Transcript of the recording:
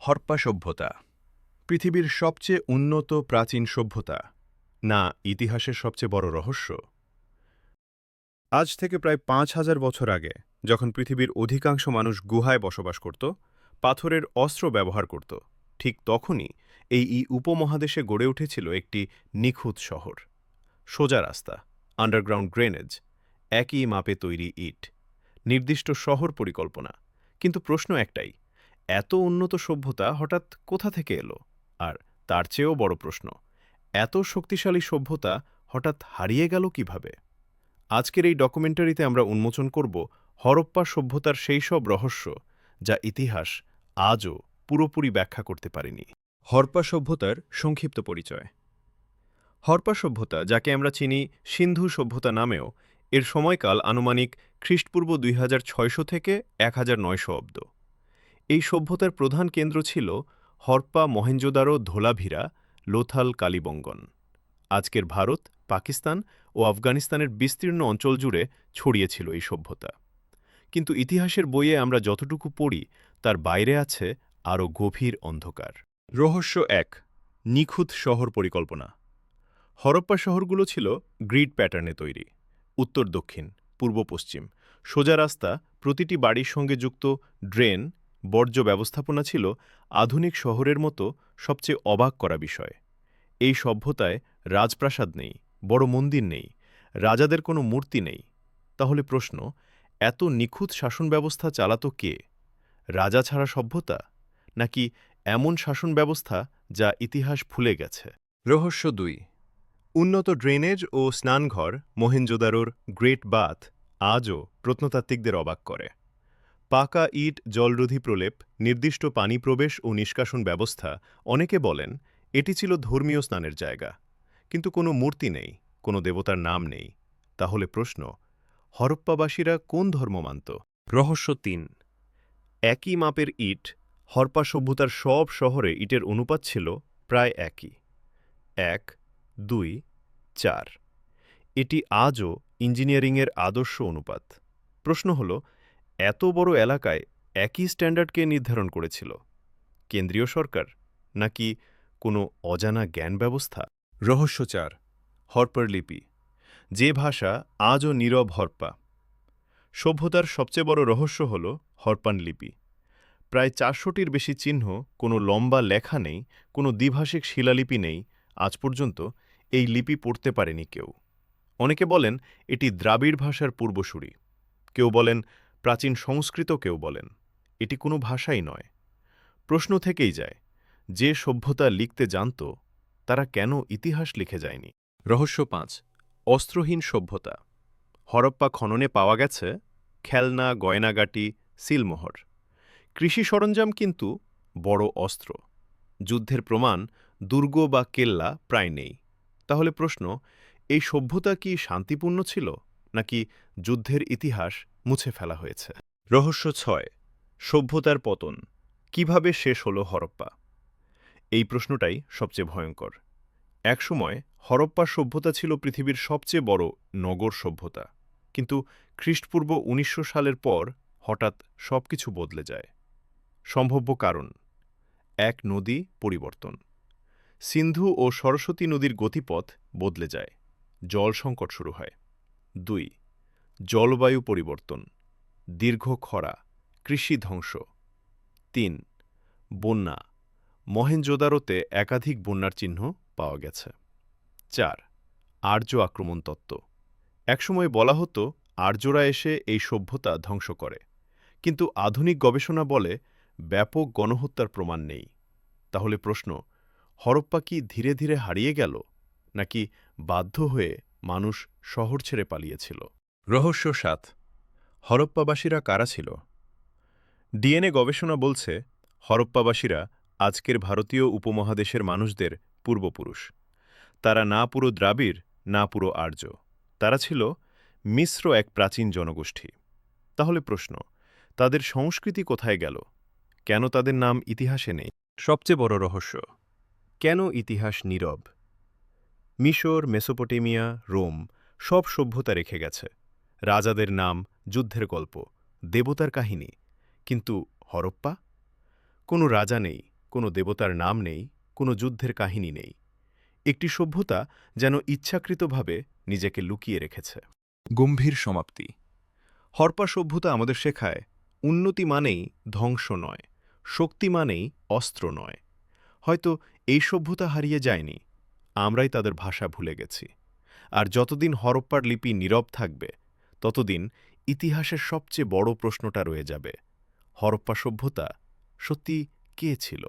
হরপ্পা সভ্যতা পৃথিবীর সবচেয়ে উন্নত প্রাচীন সভ্যতা না ইতিহাসের সবচেয়ে বড় রহস্য? আজ থেকে প্রায় ৫,০০০ বছর আগে যখন পৃথিবীর অধিকাংশ মানুষ গুহায় বসবাস করত, পাথরের অস্ত্র ব্যবহার করত, ঠিক তখনই এই উপমহাদেশে গড়ে উঠেছিল একটি নিখুঁত শহর। সোজা রাস্তা, আন্ডারগ্রাউন্ড ড্রেনেজ, একই মাপে তৈরি ইট, নির্দিষ্ট শহর পরিকল্পনা। কিন্তু প্রশ্ন একটাই, এত উন্নত সভ্যতা হঠাৎ কোথা থেকে এলো? আর তার চেয়েও বড় প্রশ্ন, এত শক্তিশালী সভ্যতা হঠাৎ হারিয়ে গেল কিভাবে? আজকের এই ডকুমেন্টারিতে আমরা উন্মোচন করব হরপ্পা সভ্যতার সেই সব রহস্য যা ইতিহাস আজও পুরোপুরি ব্যাখ্যা করতে পারেনি। হরপ্পা সভ্যতার সংক্ষিপ্ত পরিচয়। হরপ্পা সভ্যতা, যাকে আমরা চিনি সিন্ধু সভ্যতা নামেও, এর সময়কাল আনুমানিক খ্রিস্টপূর্ব ২৬০০ থেকে ১৯০০ অব্দ। এই সভ্যতার প্রধান কেন্দ্র ছিল হরপ্পা, মহেঞ্জোদারো, ধোলাভিরা, লোথাল, কালিবঙ্গন। আজকের ভারত, পাকিস্তান ও আফগানিস্তানের বিস্তীর্ণ অঞ্চল জুড়ে ছড়িয়েছিল এই সভ্যতা। কিন্তু ইতিহাসের বইয়ে আমরা যতটুকু পড়ি তার বাইরে আছে আরও গভীর অন্ধকার। রহস্য ১, নিখুঁত শহর পরিকল্পনা। হরপ্পা শহরগুলো ছিল গ্রিড প্যাটার্নে তৈরি, উত্তর দক্ষিণ, পূর্ব পশ্চিম, সোজা রাস্তা, প্রতিটি বাড়ির সঙ্গে যুক্ত ড্রেন, বর্জ্য ব্যবস্থাপনা ছিল আধুনিক শহরের মতো সবচেয়ে অবাক করা বিষয়। এই সভ্যতায় রাজপ্রাসাদ নেই, বড় মন্দির নেই, রাজাদের কোনো মূর্তি নেই। তাহলে প্রশ্ন, এত নিখুঁত শাসন ব্যবস্থা চালাতো কে? রাজা ছাড়া সভ্যতা, নাকি এমন শাসন ব্যবস্থা যা ইতিহাস ভুলে গেছে? রহস্য ২, উন্নত ড্রেনেজ ও স্নানঘর। মহেঞ্জোদারোর গ্রেট বাথ আজও প্রত্নতাত্ত্বিকদের অবাক করে। পাকা ইট, জলরোধী প্রলেপ, নির্দিষ্ট পানি প্রবেশ ও নিষ্কাশন ব্যবস্থা। অনেকে বলেন এটি ছিল ধর্মীয় স্নানের জায়গা। কিন্তু কোনো মূর্তি নেই, কোনো দেবতার নাম নেই। তাহলে প্রশ্ন, হরপ্পাবাসীরা কোন ধর্ম মানত? রহস্য ৩, একই মাপের ইট। হরপ্পা সভ্যতার সব শহরে ইটের অনুপাত ছিল প্রায় একই, ১, ২, ৪। এটি আজও ইঞ্জিনিয়ারিংয়ের আদর্শ অনুপাত। প্রশ্ন হল, এত বড় এলাকায় একই স্ট্যান্ডার্ডকে নির্ধারণ করেছিল কেন্দ্রীয় সরকার, নাকি কোনো অজানা জ্ঞান ব্যবস্থা? রহস্য ৪, হরপ্পার লিপি, যে ভাষা আজও নীরব। হরপ্পা সভ্যতার সবচেয়ে বড় রহস্য হল হরপ্পান লিপি। প্রায় ৪০০টির বেশি চিহ্ন, কোনো লম্বা লেখা নেই, কোনো দ্বিভাষিক শিলালিপি নেই। আজ পর্যন্ত এই লিপি পড়তে পারেনি কেউ। অনেকে বলেন এটি দ্রাবিড় ভাষার পূর্বসূরি, কেউ বলেন প্রাচীন সংস্কৃত, কেউ বলেন এটি কোনো ভাষাই নয়। প্রশ্ন থেকেই যায়, যে সভ্যতা লিখতে জানত তারা কেন ইতিহাস লিখে যায়নি? রহস্য ৫, অস্ত্রহীন সভ্যতা। হরপ্পা খননে পাওয়া গেছে খেলনা, গয়নাগাটি, সিলমোহর, কৃষি সরঞ্জাম, কিন্তু বড় অস্ত্র, যুদ্ধের প্রমাণ, দুর্গ বা কেল্লা প্রায় নেই। তাহলে প্রশ্ন, এই সভ্যতা কি শান্তিপূর্ণ ছিল, নাকি যুদ্ধের ইতিহাস মুছে ফেলা হয়েছে? রহস্য ৬, সভ্যতার পতন। কিভাবে শেষ হলো হরপ্পা? এই প্রশ্নটাই সবচেয়ে ভয়ঙ্কর। একসময় হরপ্পা সভ্যতা ছিল পৃথিবীর সবচেয়ে বড় নগর সভ্যতা। কিন্তু খ্রিস্টপূর্ব ১৯০০ সালের পর হঠাৎ সবকিছু বদলে যায়। সম্ভাব্য কারণ: ১, নদী পরিবর্তন। সিন্ধু ও সরস্বতী নদীর গতিপথ বদলে যায়, জল সংকট শুরু হয়। ২, জলবায়ু পরিবর্তন, দীর্ঘ খরা, কৃষি ধ্বংস। ৩, বন্যা, মহেঞ্জোদারোতে একাধিক বন্যার চিহ্ন পাওয়া গেছে। ৪, আর্য আক্রমণ তত্ত্ব। একসময় বলা হতো আর্যরা এসে এই সভ্যতা ধ্বংস করে, কিন্তু আধুনিক গবেষণা বলে ব্যাপক গণহত্যার প্রমাণ নেই। তাহলে প্রশ্ন, হরপ্পা কি ধীরে ধীরে হারিয়ে গেল, নাকি বাধ্য হয়ে মানুষ শহর ছেড়ে পালিয়েছিল? রহস্য ৭, হরপ্পাবাসীরা কারা ছিল? ডিএনএ গবেষণা বলছে হরপ্পাবাসীরা আজকের ভারতীয় উপমহাদেশের মানুষদের পূর্বপুরুষ। তারা না পুরো দ্রাবিড়, না পুরো আর্য। তারা ছিল মিশ্র এক প্রাচীন জনগোষ্ঠী। তাহলে প্রশ্ন, তাদের সংস্কৃতি কোথায় গেল? কেন তাদের নাম ইতিহাসে নেই? সবচেয়ে বড় রহস্য, কেন ইতিহাস নীরব? মিশর, মেসোপটেমিয়া, রোম সব সভ্যতা রেখে গেছে, রাজাদের নাম, যুদ্ধের গল্প, দেবতার কাহিনী। কিন্তু হরপ্পা? কোনো রাজা নেই, কোনো দেবতার নাম নেই, কোনো যুদ্ধের কাহিনী নেই। একটি সভ্যতা যেন ইচ্ছাকৃতভাবে নিজেকে লুকিয়ে রেখেছে। গম্ভীর সমাপ্তি। হরপ্পা সভ্যতা আমাদের শেখায়, উন্নতি মানেই ধ্বংস নয়, শক্তি মানেই অস্ত্র নয়। হয়তো এই সভ্যতা হারিয়ে যায়নি, আমরাই তাদের ভাষা ভুলে গেছি। আর যতদিন হরপ্পার লিপি নীরব থাকবে, ততদিন ইতিহাসের সবচেয়ে বড় প্রশ্নটা রয়ে যাবে, হরপ্পা সভ্যতা সত্যি কে ছিল?